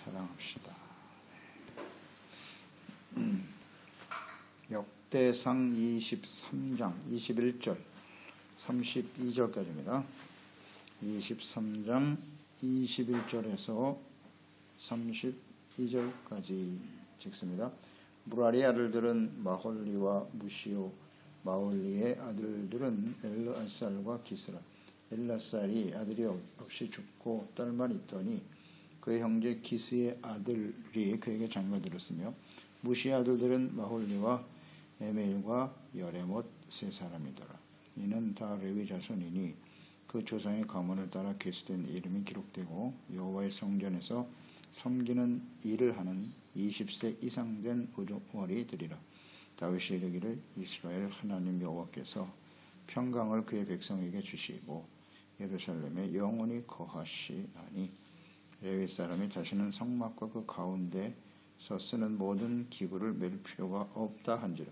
사랑합시다. 역대상 23장 21절 32절까지입니다. 23장 21절에서 32절까지 찍습니다. 무라리 아들들은 마홀리와 무시오, 마홀리의 아들들은 엘르아살과 기스라. 엘르아살이 아들이 없이 죽고 딸만 있더니 그의 형제 기스의 아들이 그에게 장가들었으며, 무시의 아들들은 마홀리와 에멜과 여레못 세 사람이더라. 이는 다 레위 자손이니 그 조상의 가문을 따라 계수된 이름이 기록되고 여호와의 성전에서 섬기는 일을 하는 20세 이상 된 우두머리들이라. 다윗이 이르기를 이스라엘 하나님 여호와께서 평강을 그의 백성에게 주시고 예루살렘에 영원히 거하시나니 레위 사람이 다시는 성막과 그 가운데서 쓰는 모든 기구를 맬 필요가 없다 한지라.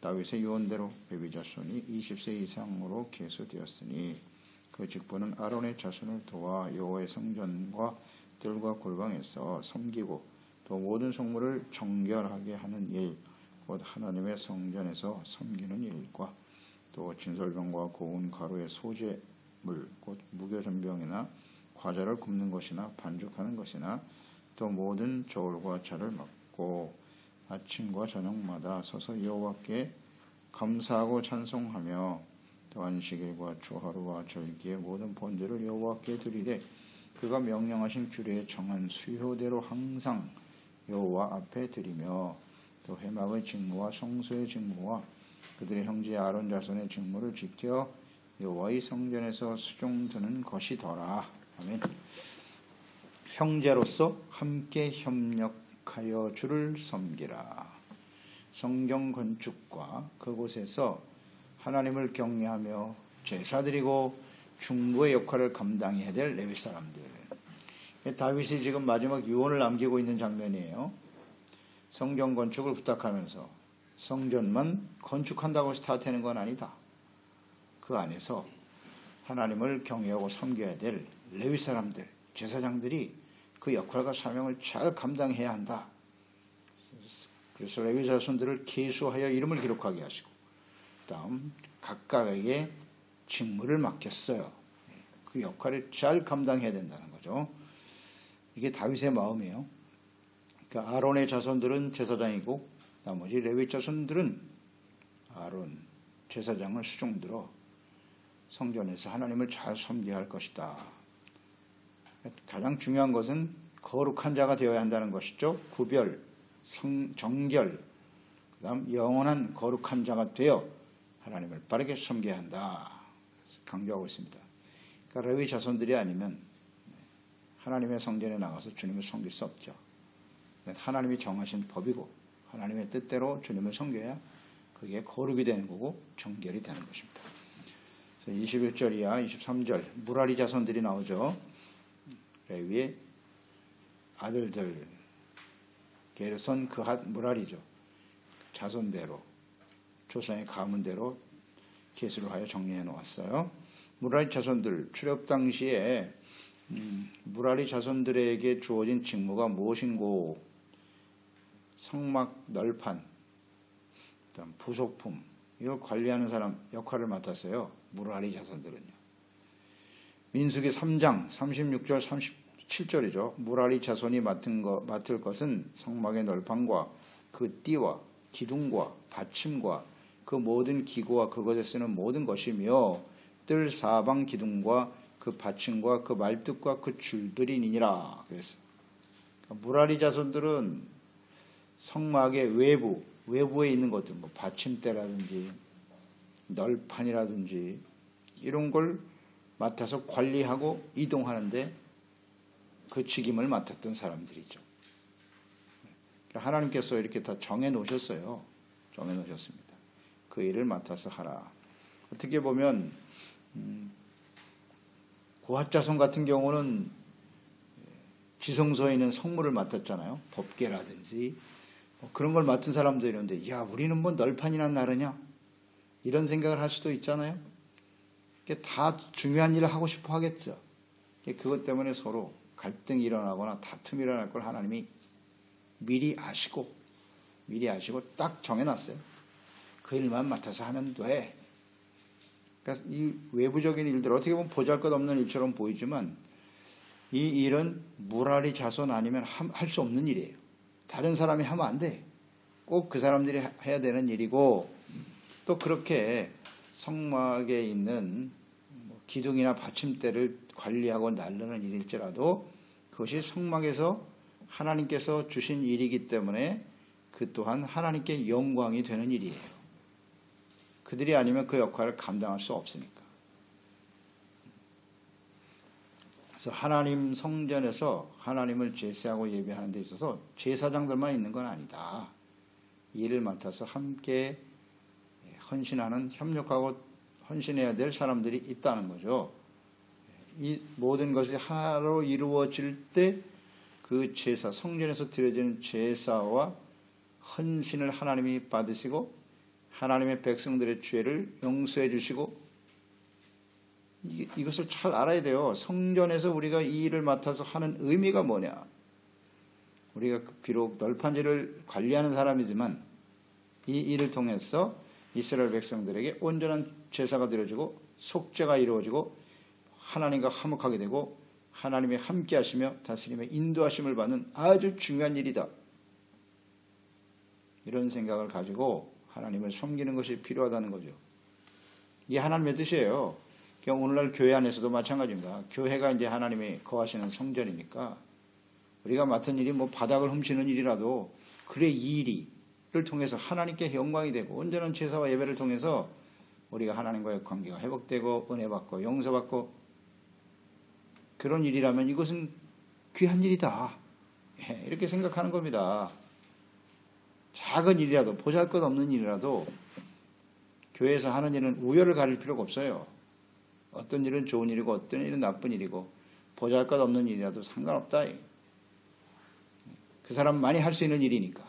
다윗의 유언대로 레위 자손이 20세 이상으로 계수되었으니 그 직분은 아론의 자손을 도와 여호와의 성전과 뜰과 골방에서 섬기고 또 모든 성물을 정결하게 하는 일, 곧 하나님의 성전에서 섬기는 일과 또 진설병과 고운 가루의 소재물, 곧 무교전병이나 과자를 굽는 것이나 반죽하는 것이나 또 모든 저울과 자를 맡고 아침과 저녁마다 서서 여호와께 감사하고 찬송하며 또 안식일과 초하루와 절기의 모든 번제를 여호와께 드리되 그가 명령하신 규례에 정한 수효대로 항상 여호와 앞에 드리며 또 회막의 직무와 성소의 직무와 그들의 형제 아론 자손의 직무를 지켜 여호와의 성전에서 수종드는 것이더라. 아멘. 형제로서 함께 협력하여 주를 섬기라. 성경 건축과 그곳에서 하나님을 경외하며 제사드리고 중보의 역할을 감당해야 될 레위 사람들. 다윗이 지금 마지막 유언을 남기고 있는 장면이에요. 성경 건축을 부탁하면서 성전만 건축한다고 해서 다 되는 건 아니다. 그 안에서 하나님을 경외하고 섬겨야 될 레위 사람들, 제사장들이 그 역할과 사명을 잘 감당해야 한다. 그래서 레위 자손들을 계수하여 이름을 기록하게 하시고 다음 각각에게 직무를 맡겼어요. 그 역할을 잘 감당해야 된다는 거죠. 이게 다윗의 마음이에요. 그러니까 아론의 자손들은 제사장이고 나머지 레위 자손들은 아론 제사장을 수종들어 성전에서 하나님을 잘 섬겨야 할 것이다. 가장 중요한 것은 거룩한 자가 되어야 한다는 것이죠. 구별, 정결, 그 다음 영원한 거룩한 자가 되어 하나님을 빠르게 섬겨야 한다. 강조하고 있습니다. 그러니까 레위 자손들이 아니면 하나님의 성전에 나가서 주님을 섬길 수 없죠. 하나님이 정하신 법이고 하나님의 뜻대로 주님을 섬겨야 그게 거룩이 되는 거고 정결이 되는 것입니다. 21절 이하 23절 무라리 자손들이 나오죠. 레위의 아들들 게르손 그핫 무라리죠. 자손대로 조상의 가문대로 계수를 하여 정리해 놓았어요. 무라리 자손들 출애굽 당시에 무라리 자손들에게 주어진 직무가 무엇인고? 성막 널판, 그다음 부속품 이걸 관리하는 사람 역할을 맡았어요. 무라리 자손들은요. 민수기 3장 36절 37절이죠. 무라리 자손이 맡을 것은 성막의 널판과 그 띠와 기둥과 받침과 그 모든 기구와 그것에 쓰는 모든 것이며 뜰 사방 기둥과 그 받침과 그 말뚝과 그 줄들이니라. 그래서 무라리 자손들은 성막의 외부에 있는 것들, 뭐 받침대라든지 널판이라든지 이런 걸 맡아서 관리하고 이동하는데 그 직임을 맡았던 사람들이죠. 하나님께서 이렇게 다 정해 놓으셨어요. 정해 놓으셨습니다. 그 일을 맡아서 하라. 어떻게 보면 고핫 자손 같은 경우는 지성소에 있는 성물을 맡았잖아요. 법계라든지 그런 걸 맡은 사람도 이런데 야 우리는 뭐 널판이나 나르냐 이런 생각을 할 수도 있잖아요. 다 중요한 일을 하고 싶어 하겠죠. 그것 때문에 서로 갈등이 일어나거나 다툼이 일어날 걸 하나님이 미리 아시고 딱 정해놨어요. 그 일만 맡아서 하면 돼. 그러니까 이 외부적인 일들, 어떻게 보면 보잘것없는 일처럼 보이지만 이 일은 무라리 자손 아니면 할 수 없는 일이에요. 다른 사람이 하면 안 돼. 꼭 그 사람들이 해야 되는 일이고, 또 그렇게 성막에 있는 기둥이나 받침대를 관리하고 나르는 일일지라도 그것이 성막에서 하나님께서 주신 일이기 때문에 그 또한 하나님께 영광이 되는 일이에요. 그들이 아니면 그 역할을 감당할 수 없으니까. 그래서 하나님 성전에서 하나님을 제사하고 예배하는 데 있어서 제사장들만 있는 건 아니다. 이 일을 맡아서 함께 헌신하는, 협력하고 헌신해야 될 사람들이 있다는 거죠. 이 모든 것이 하나로 이루어질 때 그 제사, 성전에서 드려지는 제사와 헌신을 하나님이 받으시고 하나님의 백성들의 죄를 용서해 주시고, 이것을 잘 알아야 돼요. 성전에서 우리가 이 일을 맡아서 하는 의미가 뭐냐. 우리가 비록 널판지를 관리하는 사람이지만 이 일을 통해서 이스라엘 백성들에게 온전한 제사가 드려지고 속죄가 이루어지고 하나님과 화목하게 되고 하나님의 함께 하시며 다스림의 인도하심을 받는 아주 중요한 일이다. 이런 생각을 가지고 하나님을 섬기는 것이 필요하다는 거죠. 이게 하나님의 뜻이에요. 그러니까 오늘날 교회 안에서도 마찬가지입니다. 교회가 이제 하나님이 거하시는 성전이니까 우리가 맡은 일이 뭐 바닥을 훔치는 일이라도 그래 이 일을 통해서 하나님께 영광이 되고 온전한 제사와 예배를 통해서 우리가 하나님과의 관계가 회복되고 은혜 받고 용서받고 그런 일이라면 이것은 귀한 일이다. 이렇게 생각하는 겁니다. 작은 일이라도 보잘것없는 일이라도 교회에서 하는 일은 우열을 가릴 필요가 없어요. 어떤 일은 좋은 일이고 어떤 일은 나쁜 일이고 보잘것없는 일이라도 상관없다. 그 사람 많이 할 수 있는 일이니까.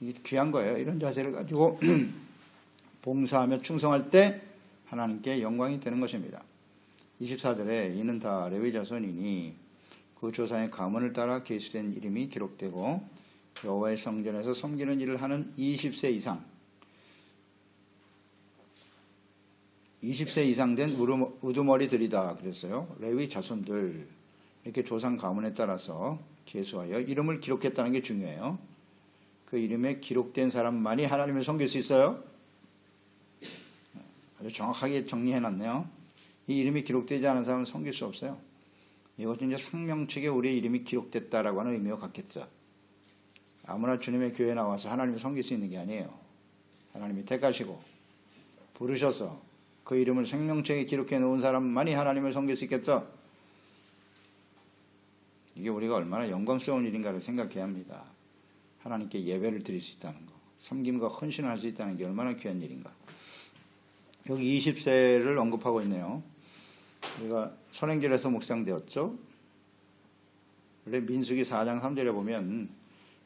이게 귀한 거예요. 이런 자세를 가지고 봉사하며 충성할 때 하나님께 영광이 되는 것입니다. 24절에 이는 다 레위 자손이니 그 조상의 가문을 따라 계수된 이름이 기록되고 여호와의 성전에서 섬기는 일을 하는 20세 이상 된 우두머리들이다 그랬어요. 레위 자손들, 이렇게 조상 가문에 따라서 계수하여 이름을 기록했다는 게 중요해요. 그 이름에 기록된 사람만이 하나님을 섬길 수 있어요. 아주 정확하게 정리해놨네요. 이 이름이 기록되지 않은 사람은 섬길 수 없어요. 이것은 이제 생명책에 우리의 이름이 기록됐다라고 하는 의미와 같겠죠. 아무나 주님의 교회에 나와서 하나님을 섬길 수 있는 게 아니에요. 하나님이 택하시고 부르셔서 그 이름을 생명책에 기록해 놓은 사람만이 하나님을 섬길 수 있겠죠. 이게 우리가 얼마나 영광스러운 일인가를 생각해야 합니다. 하나님께 예배를 드릴 수 있다는 거, 섬김과 헌신을 할 수 있다는 게 얼마나 귀한 일인가. 여기 20세를 언급하고 있네요. 우리가 선행절에서 묵상되었죠. 원래 민수기 4장 3절에 보면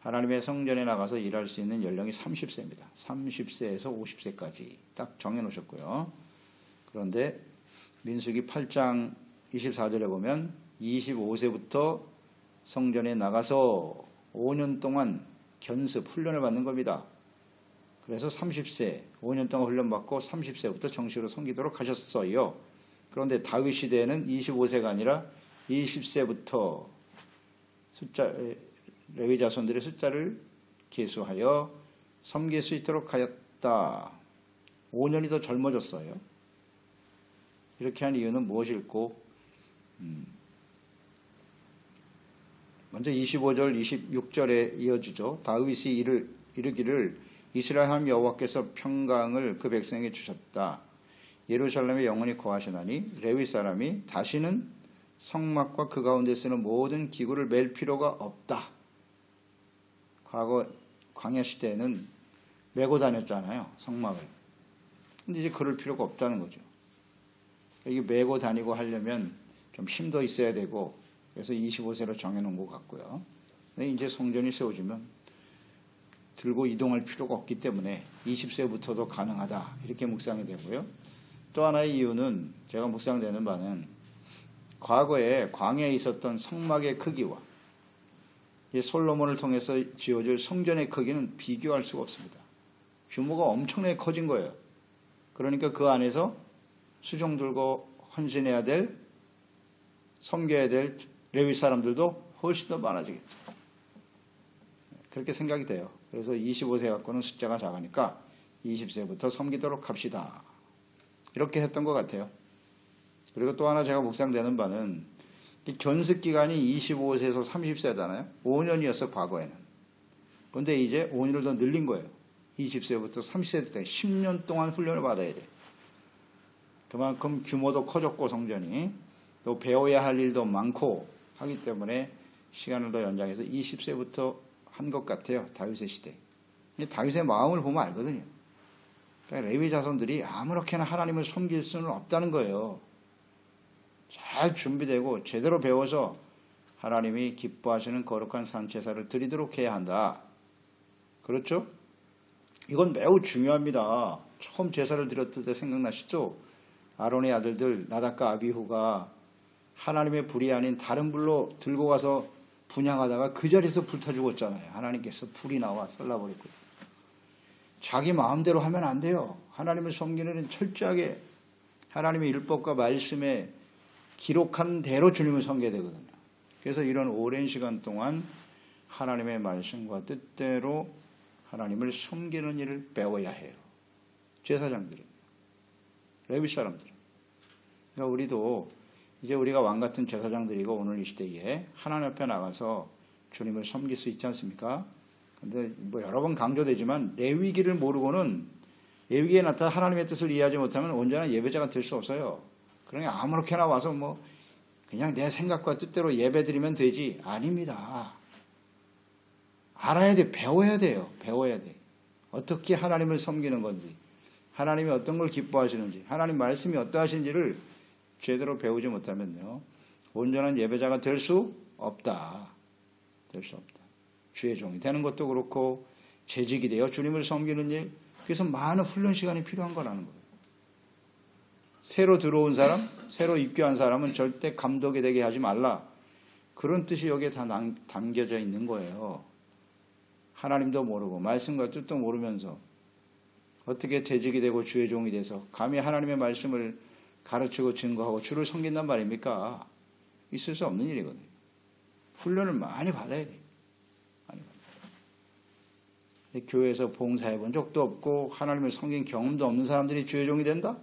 하나님의 성전에 나가서 일할 수 있는 연령이 30세입니다. 30세에서 50세까지 딱 정해놓으셨고요. 그런데 민수기 8장 24절에 보면 25세부터 성전에 나가서 5년 동안 견습, 훈련을 받는 겁니다. 그래서 30세, 5년 동안 훈련받고 30세부터 정식으로 섬기도록 하셨어요. 그런데 다윗 시대에는 25세가 아니라 20세부터 레위 자손들의 숫자를 계수하여 섬길 수 있도록 하였다. 5년이 더 젊어졌어요. 이렇게 한 이유는 무엇일꼬? 먼저 25절, 26절에 이어지죠. 다윗이 이르기를 이스라엘 하나님 여호와께서 평강을 그 백성에게 주셨다. 예루살렘에 영원히 거하시나니 레위 사람이 다시는 성막과 그 가운데 쓰는 모든 기구를 맬 필요가 없다. 과거 광야 시대에는 메고 다녔잖아요. 성막을. 근데 이제 그럴 필요가 없다는 거죠. 이게 메고 다니고 하려면 좀 힘도 있어야 되고 그래서 25세로 정해놓은 것 같고요. 근데 이제 성전이 세워지면 들고 이동할 필요가 없기 때문에 20세부터도 가능하다. 이렇게 묵상이 되고요. 또 하나의 이유는 제가 묵상되는 바는 과거에 광야에 있었던 성막의 크기와 이 솔로몬을 통해서 지어질 성전의 크기는 비교할 수가 없습니다. 규모가 엄청나게 커진 거예요. 그러니까 그 안에서 수종 들고 헌신해야 될, 섬겨야 될 레위 사람들도 훨씬 더 많아지겠죠. 그렇게 생각이 돼요. 그래서 25세 갖고는 숫자가 작으니까 20세부터 섬기도록 합시다. 이렇게 했던 것 같아요. 그리고 또 하나 제가 묵상되는 바는 견습 기간이 25세에서 30세잖아요. 5년이었어 과거에는. 그런데 이제 5년을 더 늘린 거예요. 20세부터 30세 때 10년 동안 훈련을 받아야 돼. 그만큼 규모도 커졌고 성전이 또 배워야 할 일도 많고 하기 때문에 시간을 더 연장해서 20세부터 한 것 같아요. 다윗의 시대. 다윗의 마음을 보면 알거든요. 그러니까 레위 자손들이 아무렇게나 하나님을 섬길 수는 없다는 거예요. 잘 준비되고 제대로 배워서 하나님이 기뻐하시는 거룩한 산제사를 드리도록 해야 한다. 그렇죠? 이건 매우 중요합니다. 처음 제사를 드렸을 때 생각나시죠? 아론의 아들들 나답과 아비후가 하나님의 불이 아닌 다른 불로 들고 가서 분향하다가 그 자리에서 불타 죽었잖아요. 하나님께서 불이 나와 썰라버렸고. 자기 마음대로 하면 안 돼요. 하나님을 섬기는 일은 철저하게 하나님의 율법과 말씀에 기록한 대로 주님을 섬겨야 되거든요. 그래서 이런 오랜 시간 동안 하나님의 말씀과 뜻대로 하나님을 섬기는 일을 배워야 해요. 제사장들은, 레위 사람들은. 그러니까 우리도 이제 우리가 왕 같은 제사장들이고 오늘 이 시대에 하나님 앞에 나가서 주님을 섬길 수 있지 않습니까? 근데 뭐 여러 번 강조되지만 레위기를 모르고는 레위기에 나타난 하나님의 뜻을 이해하지 못하면 온전한 예배자가 될 수 없어요. 그러니 아무렇게나 와서 뭐 그냥 내 생각과 뜻대로 예배드리면 되지. 아닙니다. 알아야 돼. 배워야 돼요. 배워야 돼. 어떻게 하나님을 섬기는 건지, 하나님이 어떤 걸 기뻐하시는지, 하나님 말씀이 어떠하신지를 제대로 배우지 못하면요, 온전한 예배자가 될 수 없다. 될 수 없다. 주의 종이 되는 것도 그렇고 재직이 되어 주님을 섬기는 일, 그래서 많은 훈련 시간이 필요한 거라는 거예요. 새로 들어온 사람, 새로 입교한 사람은 절대 감독이 되게 하지 말라. 그런 뜻이 여기에 다 담겨져 있는 거예요. 하나님도 모르고 말씀과 뜻도 모르면서 어떻게 재직이 되고 주의 종이 돼서 감히 하나님의 말씀을 가르치고 증거하고 주를 섬긴단 말입니까? 있을 수 없는 일이거든요. 훈련을 많이 받아야 돼요. 많이 받아야. 교회에서 봉사해 본 적도 없고 하나님을 섬긴 경험도 없는 사람들이 주의 종이 된다?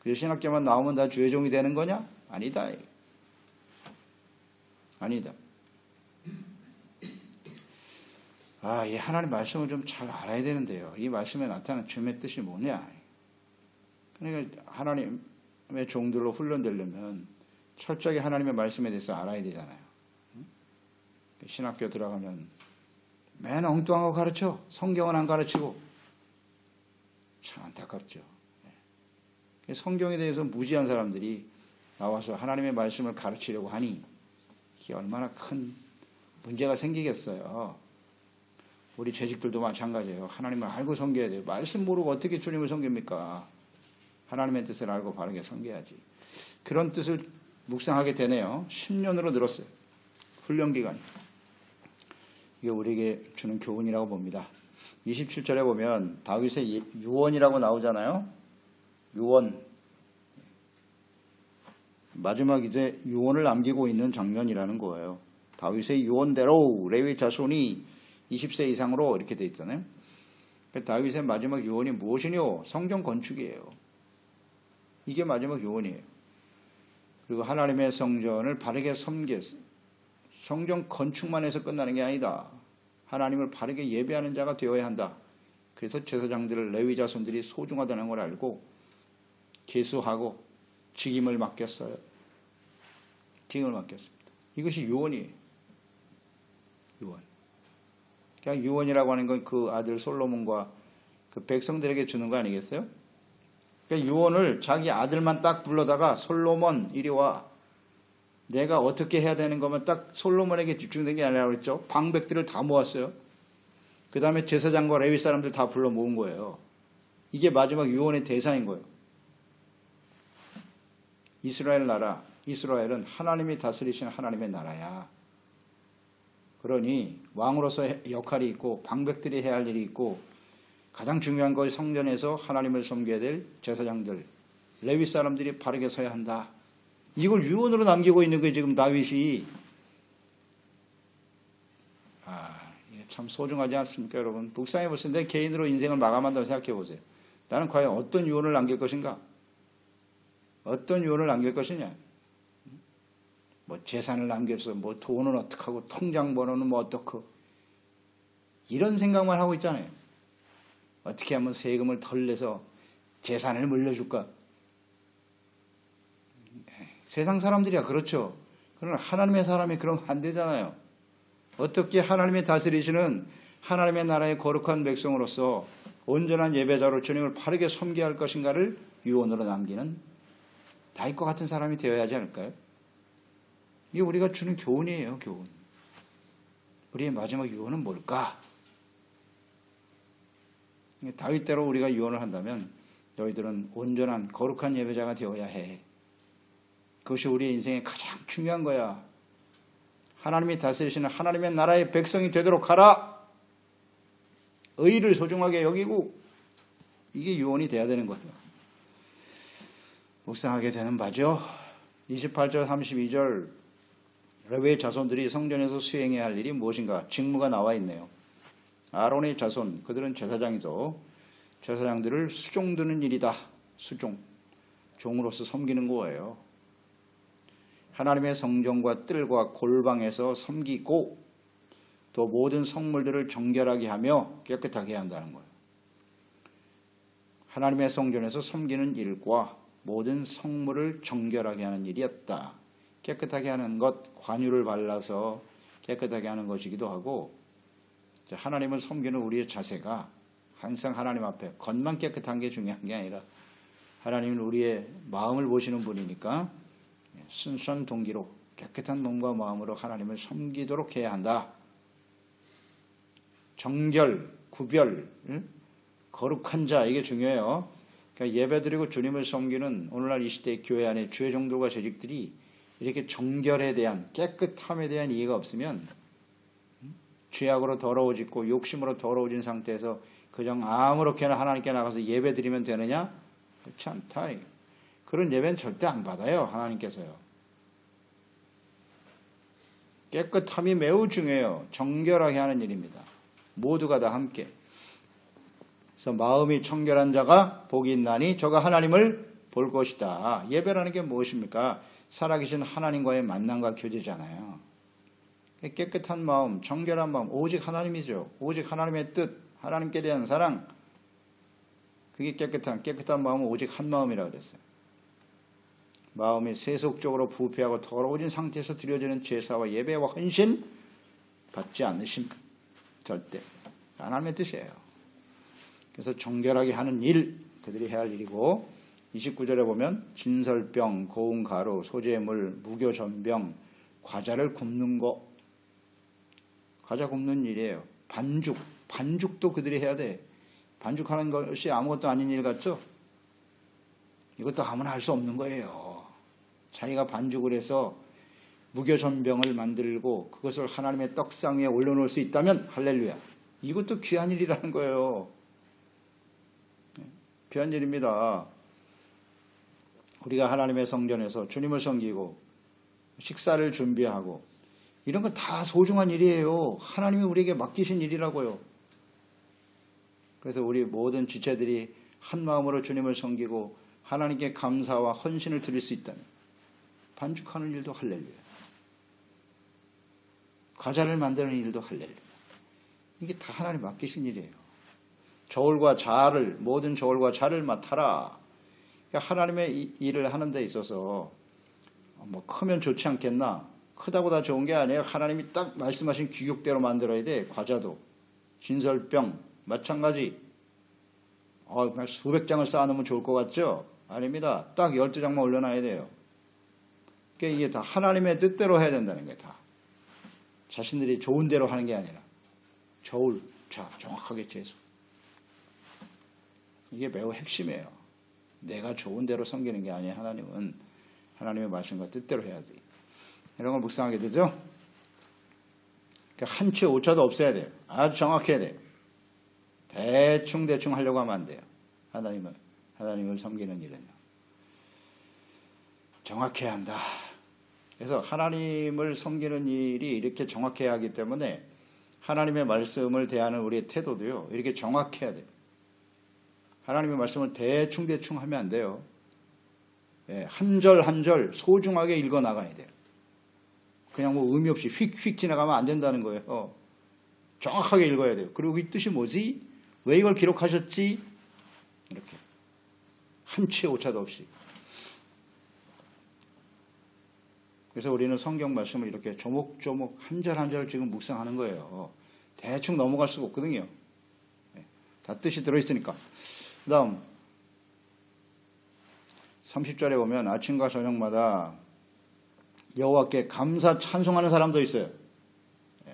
그래서 신학교만 나오면 다 주의 종이 되는 거냐? 아니다. 아니다. 이 하나님 말씀을 좀 잘 알아야 되는데요. 이 말씀에 나타나는 주님의 뜻이 뭐냐? 그러니까 하나님의 종들로 훈련되려면 철저하게 하나님의 말씀에 대해서 알아야 되잖아요. 신학교 들어가면 맨 엉뚱한 거 가르쳐. 성경은 안 가르치고. 참 안타깝죠. 성경에 대해서 무지한 사람들이 나와서 하나님의 말씀을 가르치려고 하니 이게 얼마나 큰 문제가 생기겠어요. 우리 재직들도 마찬가지예요. 하나님을 알고 섬겨야 돼요. 말씀 모르고 어떻게 주님을 섬깁니까? 하나님의 뜻을 알고 바르게 섬겨야지. 그런 뜻을 묵상하게 되네요. 10년으로 늘었어요. 훈련 기간이. 이게 우리에게 주는 교훈이라고 봅니다. 27절에 보면 다윗의 유언이라고 나오잖아요. 유언. 마지막 이제 유언을 남기고 있는 장면이라는 거예요. 다윗의 유언대로 레위 자손이 20세 이상으로 이렇게 돼 있잖아요. 다윗의 마지막 유언이 무엇이뇨? 성전 건축이에요. 이게 마지막 유언이에요. 그리고 하나님의 성전을 바르게 섬겼어요. 성전 건축만 해서 끝나는 게 아니다. 하나님을 바르게 예배하는 자가 되어야 한다. 그래서 제사장들을 레위 자손들이 소중하다는 걸 알고 계수하고 직임을 맡겼어요. 직임을 맡겼습니다. 이것이 유언이에요. 유언. 그냥 유언이라고 하는 건 그 아들 솔로몬과 그 백성들에게 주는 거 아니겠어요? 그러니까 유언을 자기 아들만 딱 불러다가 솔로몬 이리 와. 내가 어떻게 해야 되는 거면 딱 솔로몬에게 집중된 게 아니라 그랬죠. 방백들을 다 모았어요. 그 다음에 제사장과 레위 사람들 다 불러 모은 거예요. 이게 마지막 유언의 대사인 거예요. 이스라엘 나라 이스라엘은 하나님이 다스리시는 하나님의 나라야. 그러니 왕으로서 역할이 있고 방백들이 해야 할 일이 있고 가장 중요한 것이 성전에서 하나님을 섬겨야 될 제사장들, 레위 사람들이 바르게 서야 한다. 이걸 유언으로 남기고 있는 거예요. 지금 다윗이. 이게 참 소중하지 않습니까 여러분? 묵상해 보세요. 내 개인으로 인생을 마감한다고 생각해 보세요. 나는 과연 어떤 유언을 남길 것인가? 어떤 유언을 남길 것이냐? 뭐 재산을 남겨서 뭐 돈은 어떡하고 통장 번호는 뭐 어떻고 이런 생각만 하고 있잖아요. 어떻게 하면 세금을 덜 내서 재산을 물려줄까? 세상 사람들이야 그렇죠. 그러나 하나님의 사람이 그러면 안 되잖아요. 어떻게 하나님의 다스리시는 하나님의 나라의 거룩한 백성으로서 온전한 예배자로 주님을 바르게 섬겨야 할 것인가를 유언으로 남기는 다윗과 같은 사람이 되어야 하지 않을까요? 이게 우리가 주는 교훈이에요. 교훈. 우리의 마지막 유언은 뭘까? 다윗대로 우리가 유언을 한다면 너희들은 온전한 거룩한 예배자가 되어야 해. 그것이 우리의 인생의 가장 중요한 거야. 하나님이 다스리시는 하나님의 나라의 백성이 되도록 하라. 의를 소중하게 여기고 이게 유언이 돼야 되는 거예요. 묵상하게 되는 바죠. 28절 32절 레위의 자손들이 성전에서 수행해야 할 일이 무엇인가? 직무가 나와 있네요. 아론의 자손, 그들은 제사장이죠. 제사장들을 수종드는 일이다. 수종. 종으로서 섬기는 거예요. 하나님의 성전과 뜰과 골방에서 섬기고 또 모든 성물들을 정결하게 하며 깨끗하게 해야 한다는 거예요. 하나님의 성전에서 섬기는 일과 모든 성물을 정결하게 하는 일이었다. 깨끗하게 하는 것, 관유를 발라서 깨끗하게 하는 것이기도 하고 하나님을 섬기는 우리의 자세가 항상 하나님 앞에 겉만 깨끗한 게 중요한 게 아니라 하나님은 우리의 마음을 보시는 분이니까 순수한 동기로 깨끗한 몸과 마음으로 하나님을 섬기도록 해야 한다. 정결, 구별, 거룩한 자 이게 중요해요. 그러니까 예배드리고 주님을 섬기는 오늘날 이 시대의 교회 안에 주의 종들과 재직들이 이렇게 정결에 대한 깨끗함에 대한 이해가 없으면 죄악으로 더러워지고 욕심으로 더러워진 상태에서 그냥 아무렇게나 하나님께 나가서 예배드리면 되느냐? 그렇지 않다. 그런 예배는 절대 안 받아요. 하나님께서요. 깨끗함이 매우 중요해요. 정결하게 하는 일입니다. 모두가 다 함께. 그래서 마음이 청결한 자가 복이 있나니 저가 하나님을 볼 것이다. 예배라는 게 무엇입니까? 살아계신 하나님과의 만남과 교제잖아요. 깨끗한 마음, 정결한 마음, 오직 하나님이죠. 오직 하나님의 뜻, 하나님께 대한 사랑. 그게 깨끗한 마음은 오직 한 마음이라고 그랬어요. 마음이 세속적으로 부패하고 더러워진 상태에서 드려지는 제사와 예배와 헌신 받지 않으심. 절대. 하나님의 뜻이에요. 그래서 정결하게 하는 일, 그들이 해야 할 일이고 29절에 보면 진설병, 고운 가루, 소재물, 무교전병, 과자를 굽는 거. 과자 굽는 일이에요. 반죽도 그들이 해야 돼. 반죽하는 것이 아무것도 아닌 일 같죠? 이것도 아무나 할 수 없는 거예요. 자기가 반죽을 해서 무교전병을 만들고 그것을 하나님의 떡상 위에 올려놓을 수 있다면 할렐루야. 이것도 귀한 일이라는 거예요. 귀한 일입니다. 우리가 하나님의 성전에서 주님을 섬기고 식사를 준비하고 이런 거 다 소중한 일이에요. 하나님이 우리에게 맡기신 일이라고요. 그래서 우리 모든 지체들이 한 마음으로 주님을 섬기고 하나님께 감사와 헌신을 드릴 수 있다면 반죽하는 일도 할렐루야. 과자를 만드는 일도 할렐루야. 이게 다 하나님 맡기신 일이에요. 모든 저울과 자를 맡아라. 그러니까 하나님의 일을 하는 데 있어서 뭐 크면 좋지 않겠나? 크다고 다 좋은 게 아니에요. 하나님이 딱 말씀하신 규격대로 만들어야 돼. 과자도. 진설병 마찬가지. 수백 장을 쌓아놓으면 좋을 것 같죠? 아닙니다. 딱 12장만 올려놔야 돼요. 그러니까 이게 다 하나님의 뜻대로 해야 된다는 거예요. 다. 자신들이 좋은 대로 하는 게 아니라 저울, 자 정확하게 재서. 이게 매우 핵심이에요. 내가 좋은 대로 섬기는 게 아니에요. 하나님은 하나님의 말씀과 뜻대로 해야지. 이런 걸 묵상하게 되죠. 그러니까 한치 오차도 없어야 돼요. 아주 정확해야 돼요. 대충 하려고 하면 안 돼요. 하나님을 섬기는 일은요. 정확해야 한다. 그래서 하나님을 섬기는 일이 이렇게 정확해야 하기 때문에 하나님의 말씀을 대하는 우리의 태도도요. 이렇게 정확해야 돼요. 하나님의 말씀을 대충 하면 안 돼요. 한 절 한 절 소중하게 읽어 나가야 돼요. 그냥 뭐 의미 없이 휙휙 지나가면 안 된다는 거예요. 정확하게 읽어야 돼요. 그리고 이 뜻이 뭐지? 왜 이걸 기록하셨지? 이렇게 한치의 오차도 없이. 그래서 우리는 성경 말씀을 이렇게 조목조목 한 절 한 절 지금 묵상하는 거예요. 대충 넘어갈 수가 없거든요. 다 뜻이 들어있으니까. 그 다음 30절에 보면 아침과 저녁마다 여호와께 감사 찬송하는 사람도 있어요.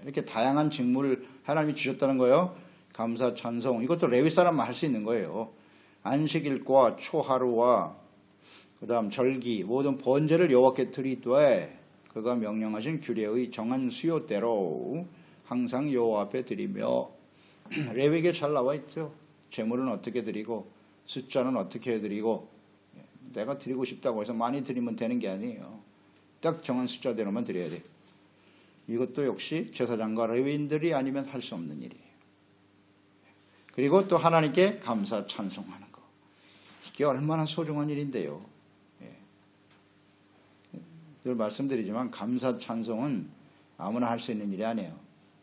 이렇게 다양한 직무를 하나님이 주셨다는 거예요. 감사 찬송. 이것도 레위 사람만 할 수 있는 거예요. 안식일과 초하루와 그 다음 절기 모든 번제를 여호와께 드리되 그가 명령하신 규례의 정한 수요대로 항상 여호와 앞에 드리며 레위기에 잘 나와 있죠. 제물은 어떻게 드리고 숫자는 어떻게 드리고 내가 드리고 싶다고 해서 많이 드리면 되는 게 아니에요. 딱 정한 숫자대로만 드려야 돼. 이것도 역시 제사장과 레위인들이 아니면 할 수 없는 일이에요. 그리고 또 하나님께 감사 찬송하는 거. 이게 얼마나 소중한 일인데요. 늘 말씀드리지만 감사 찬송은 아무나 할 수 있는 일이 아니에요.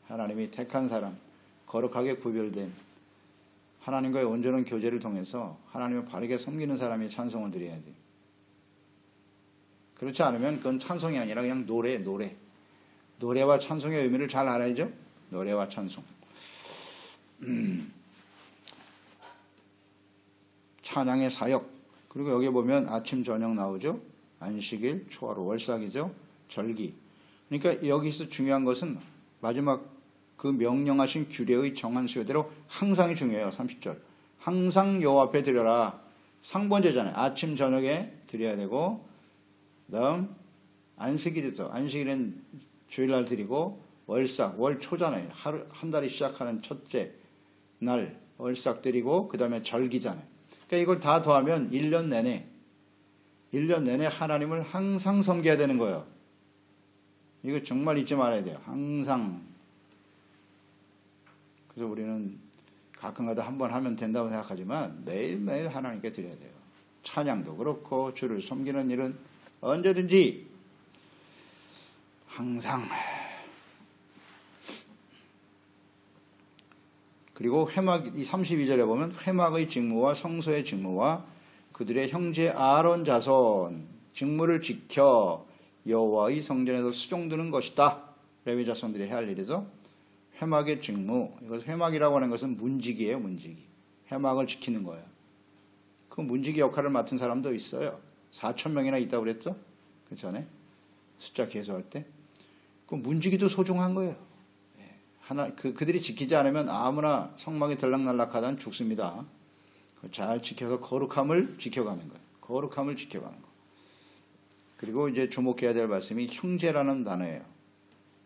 하나님이 택한 사람, 거룩하게 구별된 하나님과의 온전한 교제를 통해서 하나님을 바르게 섬기는 사람이 찬송을 드려야지. 그렇지 않으면 그건 찬송이 아니라 그냥 노래. 노래와 찬송의 의미를 잘 알아야죠. 노래와 찬송. 찬양의 사역. 그리고 여기 보면 아침 저녁 나오죠. 안식일, 초하루, 월삭이죠. 절기. 그러니까 여기서 중요한 것은 마지막 그 명령하신 규례의 정한 수요대로 항상이 중요해요. 30절. 항상 여호와 앞에 드려라. 상번제잖아요. 아침 저녁에 드려야 되고 그다음 안식일이죠. 안식일은 주일날 드리고 월삭, 월초잖아요. 한 달이 시작하는 첫째 날 월삭 드리고 그 다음에 절기잖아요. 그러니까 이걸 다 더하면 1년 내내 하나님을 항상 섬겨야 되는 거예요. 이거 정말 잊지 말아야 돼요. 항상. 그래서 우리는 가끔가다 한번 하면 된다고 생각하지만 매일매일 하나님께 드려야 돼요. 찬양도 그렇고 주를 섬기는 일은 언제든지 항상. 그리고 회막, 이 32절에 보면 회막의 직무와 성소의 직무와 그들의 형제 아론 자손 직무를 지켜 여호와의 성전에서 수종드는 것이다. 레위 자손들이 해야 할 일이죠. 회막의 직무. 이것 회막이라고 하는 것은 문지기예요. 문지기. 회막을 지키는 거예요. 그 문지기 역할을 맡은 사람도 있어요. 4,000명이나 있다고 그랬죠? 그 전에 숫자 계수할 때. 그 문지기도 소중한 거예요. 그들이 지키지 않으면 아무나 성막이 들락날락하다 죽습니다. 잘 지켜서 거룩함을 지켜가는 거예요. 거룩함을 지켜가는 거. 그리고 이제 주목해야 될 말씀이 형제라는 단어예요.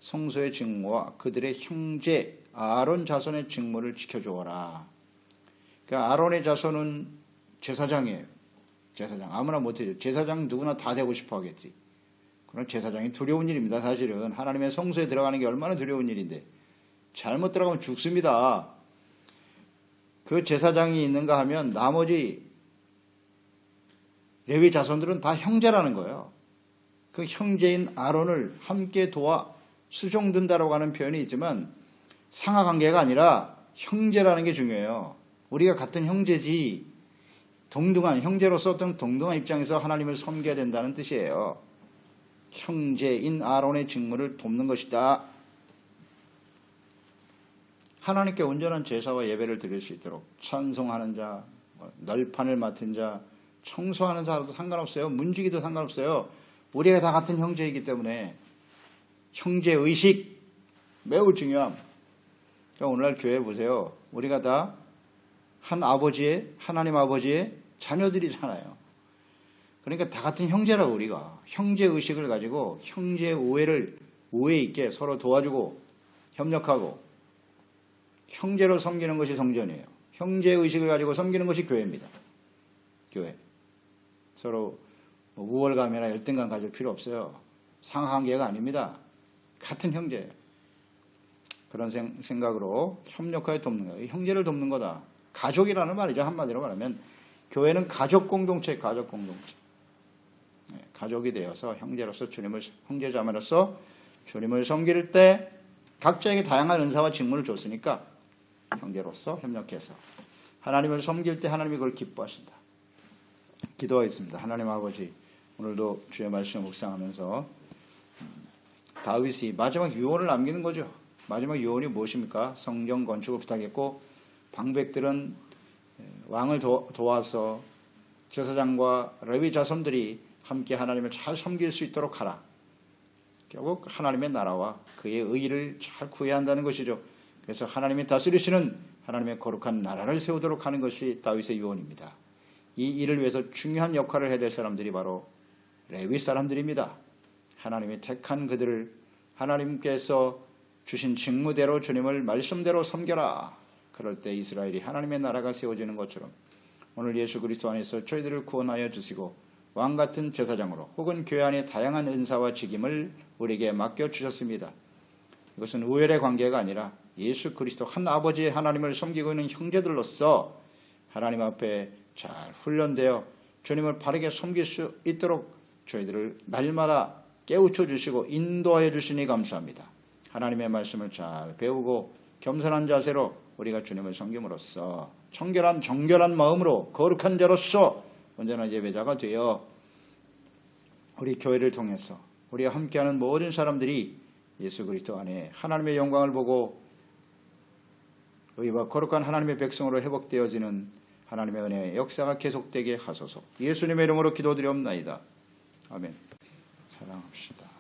성소의 직무와 그들의 형제 아론 자손의 직무를 지켜주어라. 그러니까 아론의 자손은 제사장이에요. 제사장 아무나 못해요. 제사장 누구나 다 되고 싶어 하겠지. 그럼 제사장이 두려운 일입니다. 사실은 하나님의 성소에 들어가는 게 얼마나 두려운 일인데 잘못 들어가면 죽습니다. 그 제사장이 있는가 하면 나머지 레위 자손들은 다 형제라는 거예요. 그 형제인 아론을 함께 도와 수종든다라고 하는 표현이 있지만 상하관계가 아니라 형제라는 게 중요해요. 우리가 같은 형제지 동등한 형제로서 어떤 동등한 입장에서 하나님을 섬겨야 된다는 뜻이에요. 형제인 아론의 직무를 돕는 것이다. 하나님께 온전한 제사와 예배를 드릴 수 있도록 찬송하는 자, 널판을 맡은 자, 청소하는 자도 상관없어요. 문지기도 상관없어요. 우리가 다 같은 형제이기 때문에 형제의식 매우 중요함. 그러니까 오늘날 교회 보세요. 우리가 다 한 아버지의 하나님 아버지의 자녀들이잖아요. 그러니까 다 같은 형제라고 우리가 형제의식을 가지고 형제 우애 있게 서로 도와주고 협력하고 형제로 섬기는 것이 성전이에요. 형제의식을 가지고 섬기는 것이 교회입니다. 교회. 서로 우월감이나 열등감 가질 필요 없어요. 상하관계가 아닙니다. 같은 형제예요. 그런 생각으로 협력하여 돕는 거예요. 형제를 돕는 거다. 가족이라는 말이죠. 한마디로 말하면 교회는 가족 공동체, 가족 공동체. 가족이 되어서 형제로서 형제자매로서 주님을 섬길 때 각자에게 다양한 은사와 직무를 줬으니까 형제로서 협력해서 하나님을 섬길 때 하나님이 그걸 기뻐하신다. 기도하겠습니다. 하나님 아버지, 오늘도 주의 말씀을 묵상하면서 다윗이 마지막 유언을 남기는 거죠. 마지막 유언이 무엇입니까? 성전 건축을 부탁했고 방백들은 왕을 도와서 제사장과 레위 자손들이 함께 하나님을 잘 섬길 수 있도록 하라. 결국 하나님의 나라와 그의 의의를 잘 구해야 한다는 것이죠. 그래서 하나님이 다스리시는 하나님의 거룩한 나라를 세우도록 하는 것이 다윗의 유언입니다. 이 일을 위해서 중요한 역할을 해야 될 사람들이 바로 레위 사람들입니다. 하나님이 택한 그들을 하나님께서 주신 직무대로 주님을 말씀대로 섬겨라. 그럴 때 이스라엘이 하나님의 나라가 세워지는 것처럼 오늘 예수 그리스도 안에서 저희들을 구원하여 주시고 왕같은 제사장으로 혹은 교회 안에 다양한 은사와 직임을 우리에게 맡겨주셨습니다. 이것은 우열의 관계가 아니라 예수 그리스도 한 아버지의 하나님을 섬기고 있는 형제들로서 하나님 앞에 잘 훈련되어 주님을 바르게 섬길 수 있도록 저희들을 날마다 깨우쳐 주시고 인도하여 주시니 감사합니다. 하나님의 말씀을 잘 배우고 겸손한 자세로 우리가 주님을 섬김으로써 청결한 정결한 마음으로 거룩한 자로서 온전한 예배자가 되어 우리 교회를 통해서 우리가 함께하는 모든 사람들이 예수 그리스도 안에 하나님의 영광을 보고 의와 거룩한 하나님의 백성으로 회복되어지는 하나님의 은혜의 역사가 계속되게 하소서. 예수님의 이름으로 기도드리옵나이다. 아멘. 사랑합시다.